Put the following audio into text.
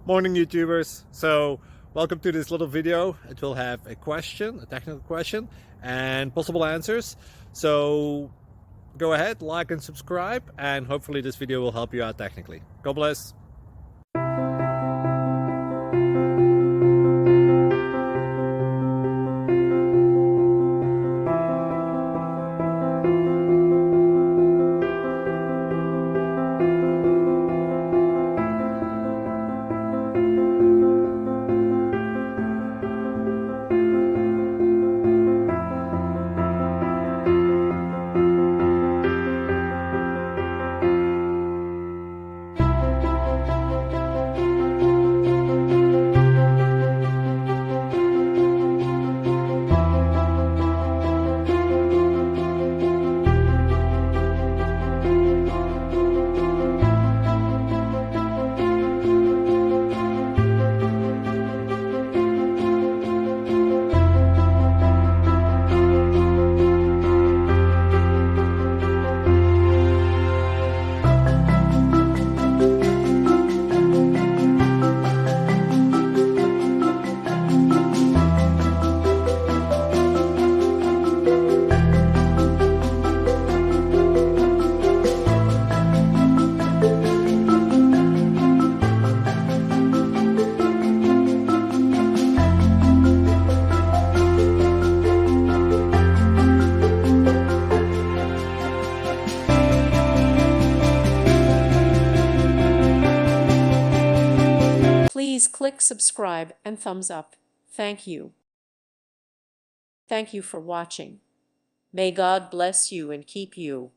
Morning YouTubers. So welcome to this little video. It will have a question, a technical question, and possible answers. So go ahead, like and subscribe, and hopefully this video will help you out technically. God bless. Please click subscribe and thumbs up. Thank you. Thank you for watching. May God bless you and keep you.